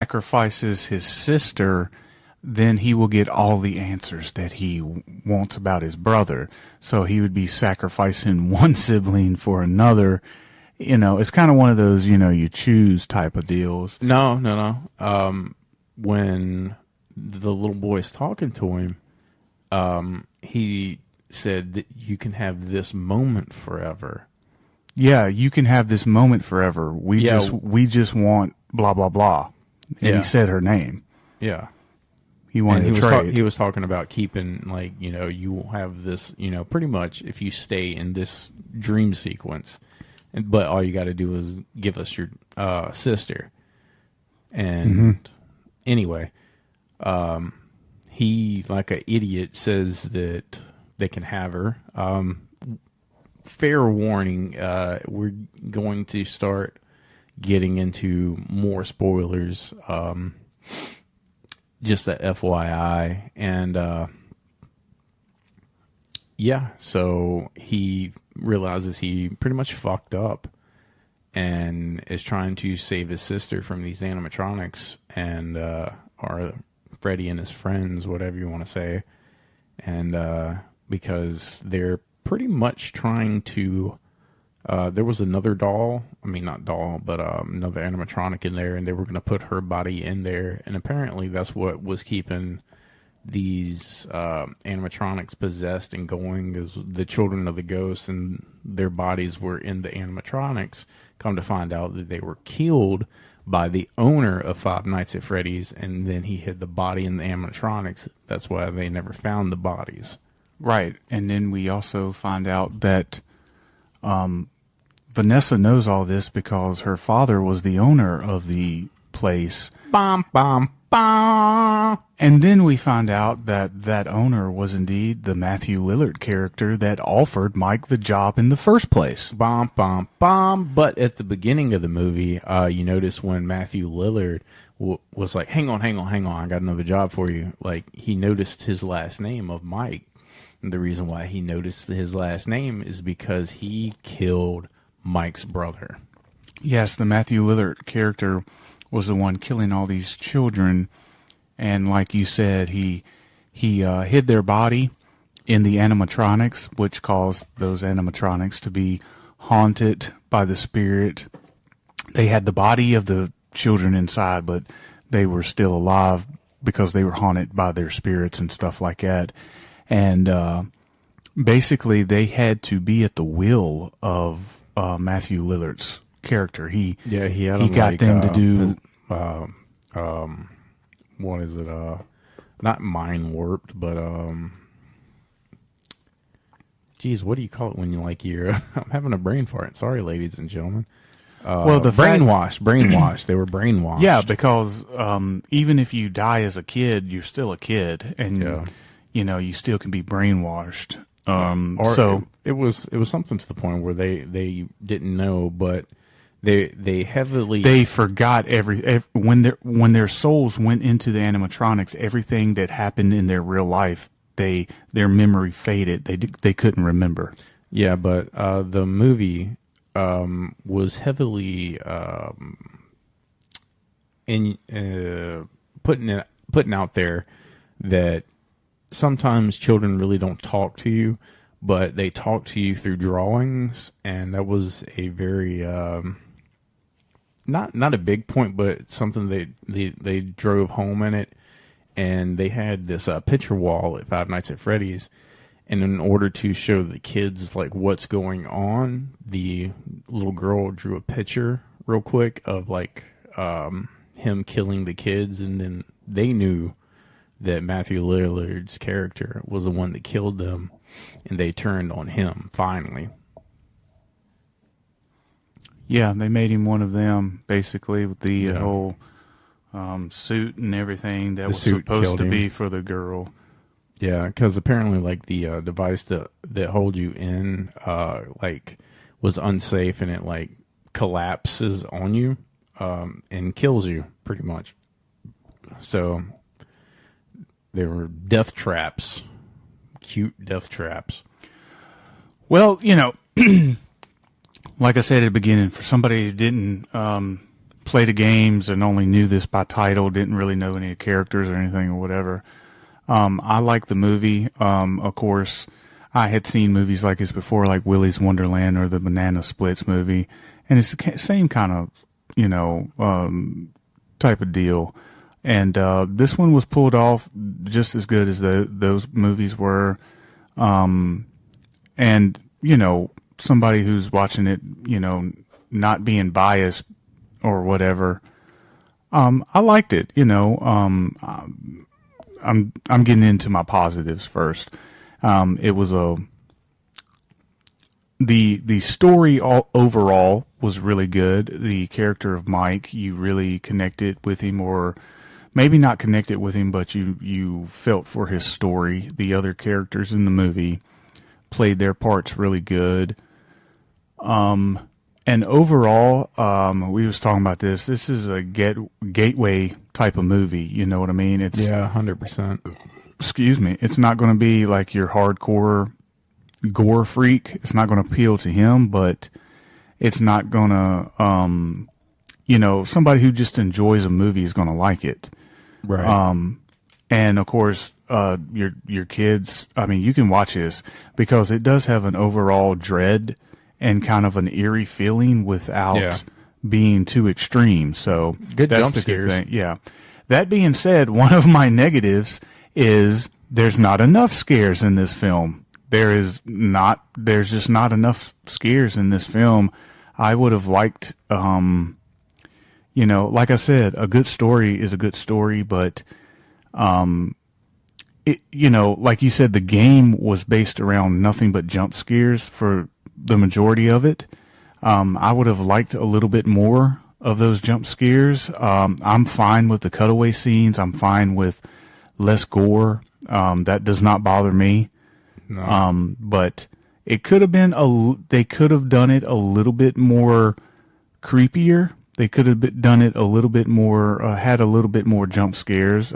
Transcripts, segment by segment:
sacrifices his sister, then he will get all the answers that he wants about his brother. So he would be sacrificing one sibling for another. It's kind of one of those, you choose type of deals. No. When the little boy's talking to him, he said that you can have this moment forever. Yeah, you can have this moment forever. We just want blah blah blah. And he said her name. Yeah. He wanted to trade. He was talking about keeping, you will have this, pretty much if you stay in this dream sequence, but all you got to do is give us your sister. And anyway, he, like an idiot, says that they can have her. Fair warning, we're going to start getting into more spoilers. Just a FYI. And so he realizes he pretty much fucked up and is trying to save his sister from these animatronics and or Freddy and his friends, whatever you want to say. And because they're pretty much trying to there was another doll, not doll, but another animatronic in there, and they were going to put her body in there, and apparently that's what was keeping these animatronics possessed and going, is the children of the ghosts, and their bodies were in the animatronics. Come to find out that they were killed by the owner of Five Nights at Freddy's, and then he hid the body in the animatronics. That's why they never found the bodies. Right, and then we also find out that Vanessa knows all this because her father was the owner of the place. Bum, bum, bum. And then we find out that that owner was indeed the Matthew Lillard character that offered Mike the job in the first place. Bum, bum, bum. But at the beginning of the movie, you notice when Matthew Lillard was like, hang on, I got another job for you. Like, he noticed his last name of Mike. And the reason why he noticed his last name is because he killed Mike's brother. Yes, the Matthew Lillard character was the one killing all these children, and like you said, he hid their body in the animatronics, which caused those animatronics to be haunted by the spirit. They had the body of the children inside, but they were still alive because they were haunted by their spirits and stuff like that. And basically, they had to be at the will of Matthew Lillard's character. He got them to do what is it? Not mind warped, but geez, what do you call it when you're I'm having a brain fart. Sorry, ladies and gentlemen. Well, the brainwashed. They were brainwashed. Yeah, because even if you die as a kid, you're still a kid, and you still can be brainwashed. It was something to the point where they didn't know, but they forgot when their souls went into the animatronics, everything that happened in their real life, their memory faded. They couldn't remember. Yeah, but the movie was heavily putting out there that sometimes children really don't talk to you, but they talk to you through drawings, and that was a very not a big point, but something they drove home in it. And they had this picture wall at Five Nights at Freddy's, and in order to show the kids like what's going on, the little girl drew a picture real quick of like him killing the kids, and then they knew that Matthew Lillard's character was the one that killed them, and they turned on him finally. Yeah, they made him one of them, basically, with the whole suit and everything that was supposed to be for the girl. Yeah, because apparently, like, the device that holds you in, was unsafe, and it, like, collapses on you and kills you, pretty much. So they were death traps, cute death traps. Well, like I said at the beginning, for somebody who didn't play the games and only knew this by title, didn't really know any characters or anything or whatever. I like the movie. Of course, I had seen movies like this before, like Willy's Wonderland or the Banana Splits movie, and it's the same kind of, type of deal. And this one was pulled off just as good as those movies were. And, somebody who's watching it, not being biased or whatever, I liked it. I'm getting into my positives first. It was the story overall was really good. The character of Mike, you really connected with him, or maybe not connected with him, but you felt for his story. The other characters in the movie played their parts really good. And overall, we was talking about this. This is a gateway type of movie. You know what I mean? It's 100%. Excuse me. It's not going to be like your hardcore gore freak. It's not going to appeal to him, but it's not going to, somebody who just enjoys a movie is going to like it. Right. And of course, your kids, you can watch this because it does have an overall dread and kind of an eerie feeling without being too extreme. So good that's jump the scares. good thing. Yeah. That being said, one of my negatives is there's not enough scares in this film. There's just not enough scares in this film. I would have liked, like I said, a good story is a good story, but, like you said, the game was based around nothing but jump scares for the majority of it. I would have liked a little bit more of those jump scares. I'm fine with the cutaway scenes. I'm fine with less gore. That does not bother me. No. But it could have been they could have done it a little bit more creepier. They could have done it a little bit more, had a little bit more jump scares.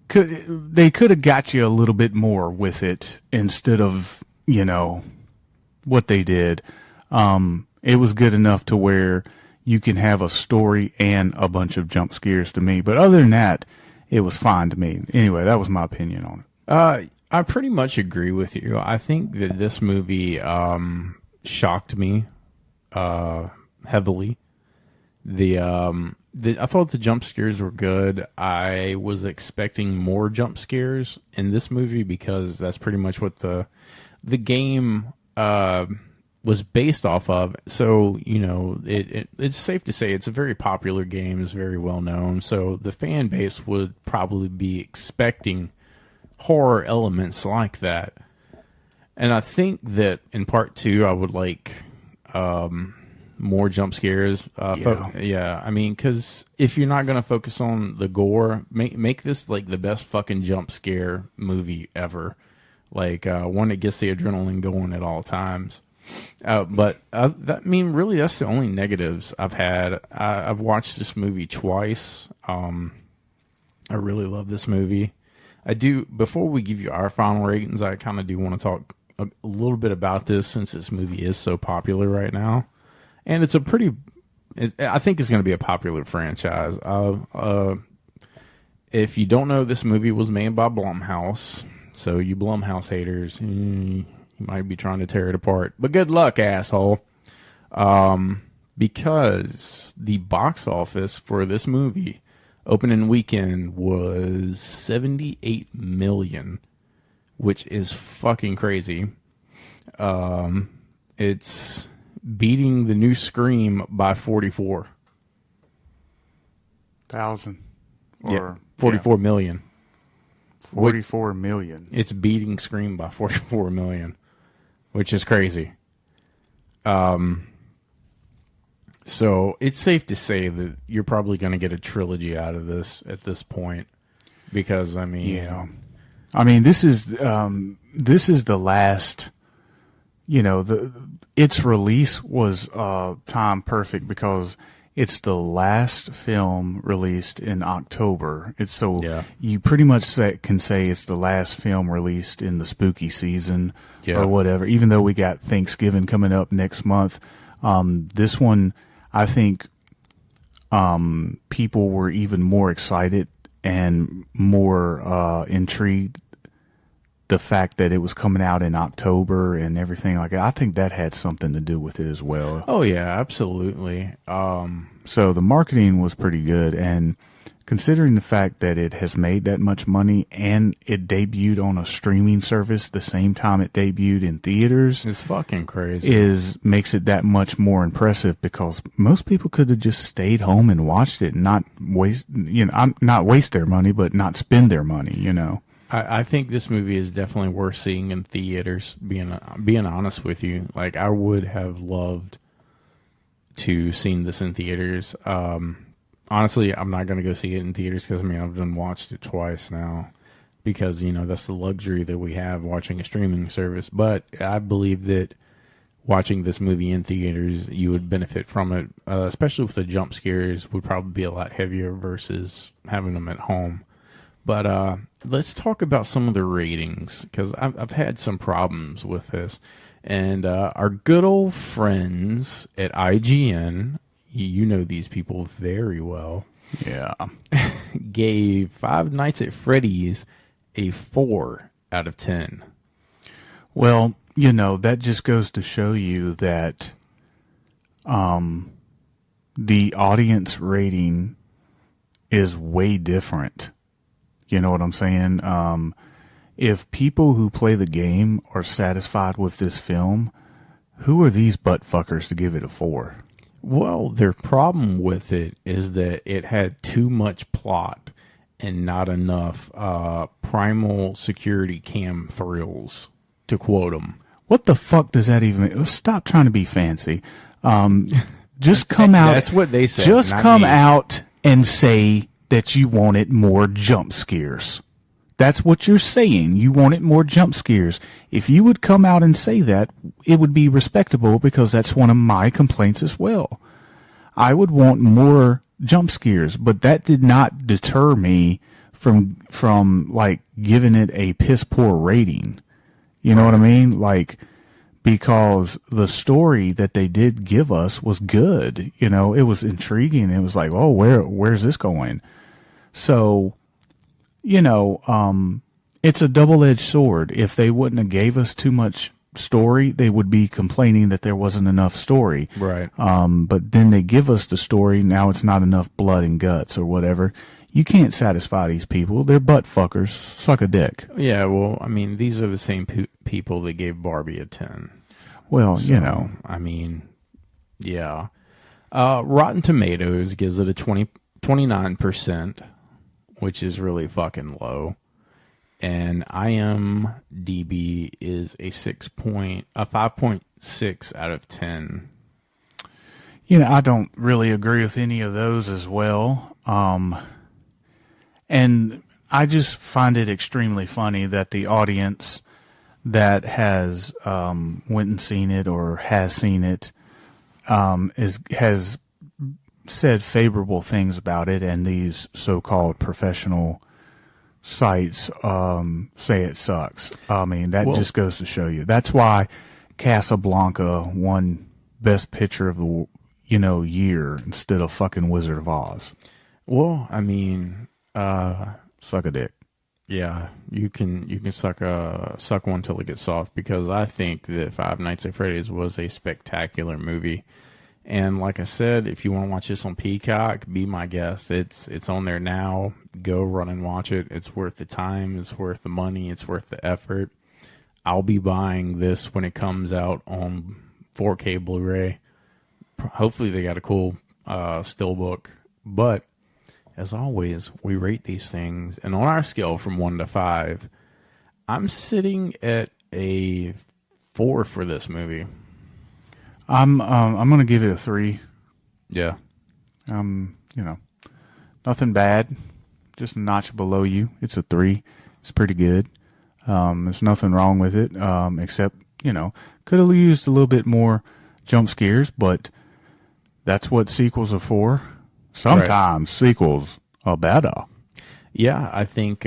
They could have got you a little bit more with it instead of, what they did. It was good enough to where you can have a story and a bunch of jump scares to me. But other than that, it was fine to me. Anyway, that was my opinion on it. I pretty much agree with you. I think that this movie shocked me heavily. I thought the jump scares were good. I was expecting more jump scares in this movie because that's pretty much what the game was based off of. So, it's safe to say it's a very popular game. It's very well known. So the fan base would probably be expecting horror elements like that. And I think that in part two, I would like more jump scares. Because if you're not going to focus on the gore, make this like the best fucking jump scare movie ever. Like one that gets the adrenaline going at all times. Really, that's the only negatives I've had. I've watched this movie twice. I really love this movie. I do. Before we give you our final ratings, I kind of do want to talk a little bit about this since this movie is so popular right now, and it's I think it's going to be a popular franchise. If you don't know, this movie was made by Blumhouse, so you Blumhouse haters, you might be trying to tear it apart, but good luck, asshole. Because the box office for this movie opening weekend was $78 million, which is fucking crazy. It's beating the new Scream by 44,000. Or 44 million. 44 million. It's beating Scream by 44 million, which is crazy. So it's safe to say that you're probably going to get a trilogy out of this at this point, because this is the last. Its release was time perfect because it's the last film released in October. You pretty much can say it's the last film released in the spooky season or whatever. Even though we got Thanksgiving coming up next month, this one, I think people were even more excited and more intrigued. The fact that it was coming out in October and everything like that, I think that had something to do with it as well. Oh yeah, absolutely. So the marketing was pretty good, and considering the fact that it has made that much money and it debuted on a streaming service the same time it debuted in theaters, it's fucking crazy. Makes it that much more impressive, because most people could have just stayed home and watched it and not waste their money, but not spend their money, you know. I think this movie is definitely worth seeing in theaters. Being honest with you, like I would have loved to seen this in theaters. Honestly, I'm not going to go see it in theaters because I've done watched it twice now, because that's the luxury that we have watching a streaming service. But I believe that watching this movie in theaters, you would benefit from it, especially with the jump scares. Would probably be a lot heavier versus having them at home. But let's talk about some of the ratings, because I've had some problems with this. And our good old friends at IGN, you know these people very well. Yeah. Gave Five Nights at Freddy's a 4 out of 10. Well, that just goes to show you that the audience rating is way different. You know what I'm saying? If people who play the game are satisfied with this film, who are these butt fuckers to give it a 4? Well, their problem with it is that it had too much plot and not enough primal security cam thrills, to quote them. What the fuck does that even mean? Let's stop trying to be fancy. Just come out. That's what they said. Just come out and say that you wanted more jump scares. That's what you're saying. You wanted more jump scares. If you would come out and say that, it would be respectable, because that's one of my complaints as well. I would want more jump scares, but that did not deter me from like giving it a piss poor rating. You know what I mean? Like, because the story that they did give us was good. It was intriguing. It was like, oh, where's this going? So, it's a double-edged sword. If they wouldn't have gave us too much story, they would be complaining that there wasn't enough story. Right. But then they give us the story. Now it's not enough blood and guts or whatever. You can't satisfy these people. They're butt fuckers. Suck a dick. Yeah, well, these are the same people that gave Barbie a 10. Well, so, yeah. Rotten Tomatoes gives it a 29%, which is really fucking low. And IMDb is a 5.6 out of 10. I don't really agree with any of those as well. And I just find it extremely funny that the audience that has went and seen it or has seen it has said favorable things about it, and these so-called professional sites say it sucks. That just goes to show you. That's why Casablanca won Best Picture of the year instead of fucking Wizard of Oz. Well, suck a dick. Yeah, you can suck one till it gets soft, because I think that Five Nights at Freddy's was a spectacular movie. And like I said, if you want to watch this on Peacock, be my guest. It's on there now. Go run and watch it. It's worth the time. It's worth the money. It's worth the effort. I'll be buying this when it comes out on 4K Blu-ray. Hopefully they got a cool steelbook. But as always, we rate these things. And on our scale from 1 to 5, I'm sitting at a 4 for this movie. I'm gonna give it a 3. Yeah. Nothing bad. Just a notch below you. It's a 3. It's pretty good. There's nothing wrong with it. Except, could have used a little bit more jump scares, but that's what sequels are for. Sometimes sequels are better. Yeah, I think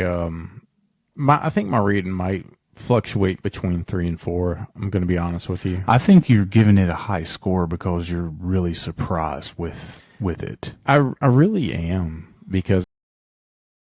my rating might fluctuate between 3 and 4. I'm going to be honest with you. I think you're giving it a high score because you're really surprised with with it. I really am, because